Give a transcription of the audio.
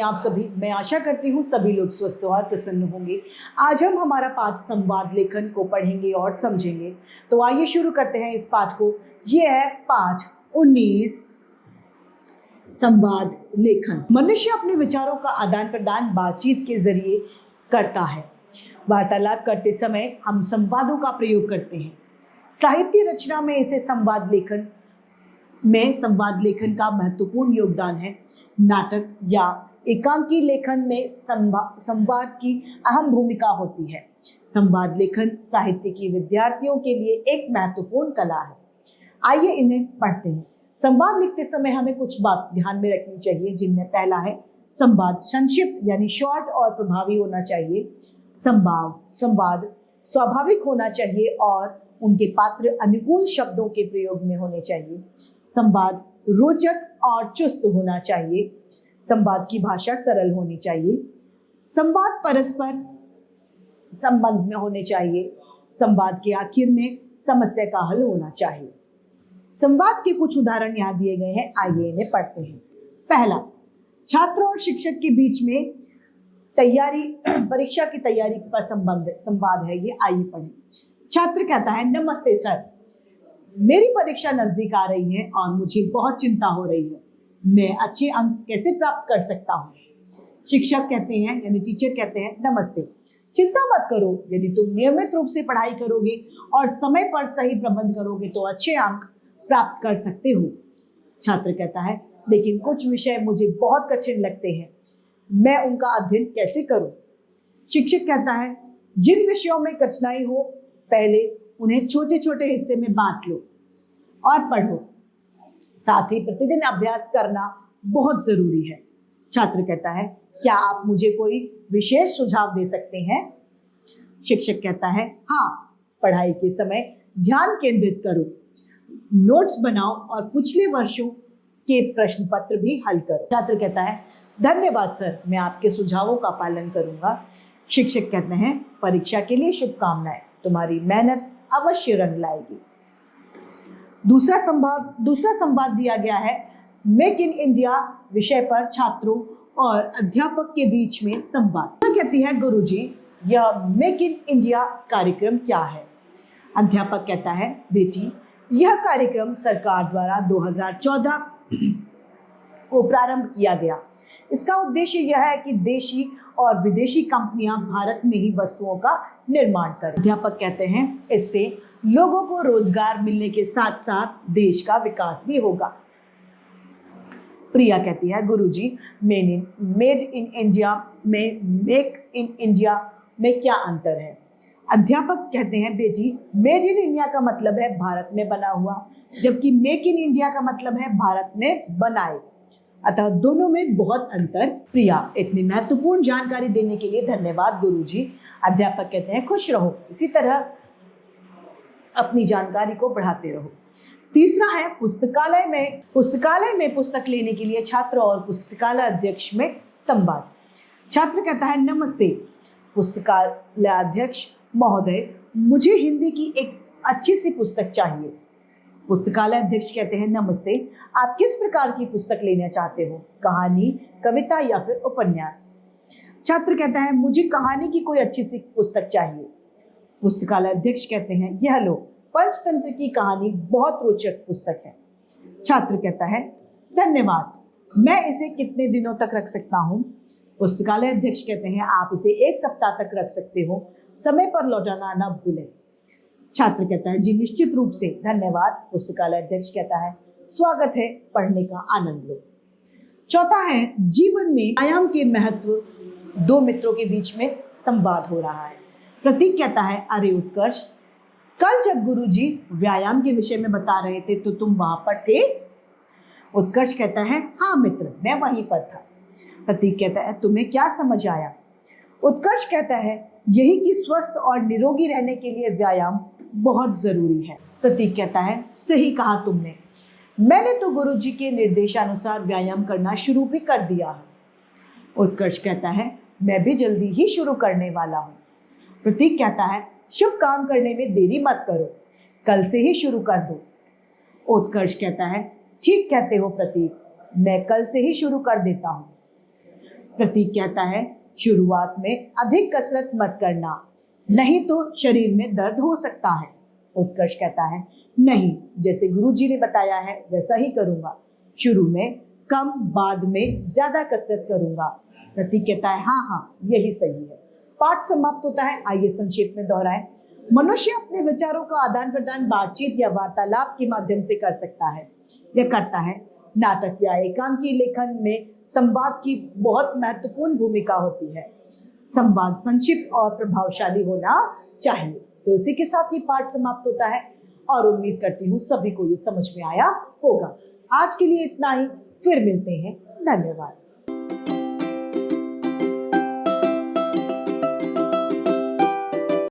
आप सभी। मैं आशा करती हूँ सभी लोग स्वस्थ और प्रसन्न होंगे। आज हम हमारा पाठ संवाद लेखन को पढ़ेंगे और समझेंगे। तो आइए शुरू करते हैं इस पाठ को। ये है पाठ 19, संवाद लेखन। मनुष्य अपने विचारों का आदान प्रदान बातचीत के जरिए करता है। वार्तालाप करते समय हम संवादों का प्रयोग करते हैं। साहित्य रचना में इसे संवाद लेखन का महत्वपूर्ण योगदान है। नाटक या एकांकी लेखन में संवाद की अहम भूमिका होती है। संवाद लेखन साहित्य के विद्यार्थियों के लिए एक महत्वपूर्ण कला है। आइए इन्हें पढ़ते हैं। संवाद लिखते समय हमें कुछ बात ध्यान में रखनी चाहिए, जिनमें पहला है संवाद संक्षिप्त यानी शॉर्ट और प्रभावी होना चाहिए। संवाद स्वाभाविक होना चाहिए और उनके पात्र अनुकूल शब्दों के प्रयोग में होने चाहिए। संवाद रोचक और चुस्त होना चाहिए। संवाद की भाषा सरल होनी चाहिए। संवाद परस्पर संबंध में होने चाहिए। संवाद के आखिर में समस्या का हल होना चाहिए। संवाद के कुछ उदाहरण यहाँ दिए गए हैं, आइए इन्हें पढ़ते हैं। पहला, छात्र और शिक्षक के बीच में परीक्षा की तैयारी का संवाद है ये, आइए पढ़ें। छात्र कहता है, नमस्ते सर, मेरी परीक्षा नजदीक आ रही है और मुझे बहुत चिंता हो रही है। मैं अच्छे अंक कैसे प्राप्त कर सकता हूँ? शिक्षक कहते हैं यानी टीचर कहते हैं, नमस्ते, चिंता मत करो, यदि तुम नियमित रूप से पढ़ाई करोगे और समय पर सही प्रबंध करोगे तो अच्छे अंक प्राप्त कर सकते हो। छात्र कहता है, लेकिन कुछ विषय मुझे बहुत कठिन लगते हैं, मैं उनका अध्ययन कैसे करूं? शिक्षक कहता है, जिन विषयों में कठिनाई हो पहले उन्हें छोटे छोटे हिस्से में बांट लो और पढ़ो। साथ ही प्रतिदिन अभ्यास करना बहुत जरूरी है। छात्र कहता है, क्या आप मुझे कोई विशेष सुझाव दे सकते हैं? शिक्षक कहता है, हाँ, पढ़ाई के समय ध्यान केंद्रित करो, नोट्स बनाओ और पिछले वर्षों के प्रश्न पत्र भी हल करो। छात्र कहता है, धन्यवाद सर, मैं आपके सुझावों का पालन करूंगा। शिक्षक कहते हैं, परीक्षा के लिए शुभकामनाएं, तुम्हारी मेहनत अवश्य रंग लाएगी। दूसरा संवाद दिया गया है मेक इन इंडिया विषय पर छात्रों और अध्यापक के बीच में संवाद। कहती है, गुरुजी, यह मेक इन इंडिया कार्यक्रम क्या है? अध्यापक कहता है, बेटी, यह कार्यक्रम सरकार द्वारा 2014 को प्रारंभ किया गया। इसका उद्देश्य यह है कि देशी और विदेशी कंपनियां भारत में ही वस्तुओं का निर्माण करें। अध्यापक कहते हैं, इससे लोगों को रोजगार मिलने के साथ साथ देश का विकास भी होगा। प्रिया कहती है, गुरुजी, मेड इन इंडिया में मेक इन इंडिया में क्या अंतर है? अध्यापक कहते हैं, बेटी, मेड इन इंडिया का मतलब है भारत में बना हुआ, जबकि मेक इन इंडिया का मतलब है भारत में बनाए, अतः दोनों में बहुत अंतर। प्रिया, इतनी महत्वपूर्ण जानकारी देने के लिए धन्यवाद गुरुजी। अध्यापक कहते हैं, खुश रहो, इसी तरह अपनी जानकारी को बढ़ाते रहो। तीसरा है पुस्तकालय में पुस्तक लेने के लिए छात्र और पुस्तकालय अध्यक्ष में संवाद। छात्र कहता है, नमस्ते पुस्तकालय अध्यक्ष महोदय, मुझे हिंदी की एक अच्छी सी पुस्तक चाहिए। पुस्तकालय अध्यक्ष कहते हैं, नमस्ते, आप किस प्रकार की पुस्तक लेना चाहते हो? कहानी, कविता या फिर उपन्यास? छात्र कहता है, मुझे कहानी की कोई अच्छी सी पुस्तक चाहिए। पुस्तकालय अध्यक्ष कहते हैं, यह लो, पंचतंत्र की कहानी बहुत रोचक पुस्तक है। छात्र कहता है, धन्यवाद, मैं इसे कितने दिनों तक रख सकता हूँ? पुस्तकालय अध्यक्ष कहते हैं, आप इसे 1 सप्ताह तक रख सकते हो, समय पर लौटाना न भूलें। छात्र कहता है, जी निश्चित रूप से, धन्यवाद। पुस्तकालय अध्यक्ष कहता है, स्वागत है, पढ़ने का आनंद लो। चौथा है जीवन में व्यायाम के महत्व। दो मित्रों के बीच में संवाद हो रहा है। प्रतीक कहता है, अरे उत्कर्ष, कल जब गुरुजी व्यायाम के विषय में बता रहे थे तो तुम वहां पर थे? उत्कर्ष कहता है, हाँ मित्र, मैं वहीं पर था। प्रतीक कहता है, तुम्हें क्या समझ आया? उत्कर्ष कहता है, यही कि स्वस्थ और निरोगी रहने के लिए व्यायाम बहुत जरूरी है। प्रतीक कहता है, सही कहा तुमने, मैंने तो गुरुजी के निर्देशानुसार व्यायाम करना शुरू भी कर दिया है। उत्कर्ष कहता है, मैं भी जल्दी ही शुरू करने वाला हूँ। प्रतीक कहता है, शुभ काम करने में देरी मत करो, कल से ही शुरू कर दो। उत्कर्ष कहता है, ठीक कहते हो प्रतीक, मैं कल से ही शुरू कर देता हूँ। प्रतीक कहता है शुरुआत में अधिक कसरत मत करना, नहीं तो शरीर में दर्द हो सकता है। उत्कर्ष कहता है नहीं, जैसे गुरुजी ने बताया है वैसा ही करूंगा, शुरू में कम बाद में ज्यादा कसरत करूंगा। प्रतीक कहता है हाँ हाँ यही सही है। पाठ समाप्त होता है। आइए संक्षेप में दोहराएं। मनुष्य अपने विचारों का आदान प्रदान बातचीत या वार्तालाप के माध्यम से कर सकता है या करता है। नाटक या एकांकी लेखन में संवाद की बहुत महत्वपूर्ण भूमिका होती है। संवाद संक्षिप्त और प्रभावशाली होना चाहिए। तो इसी के साथ ये पाठ समाप्त होता है और उम्मीद करती हूँ सभी को ये समझ में आया होगा। आज के लिए इतना ही, फिर मिलते हैं। धन्यवाद।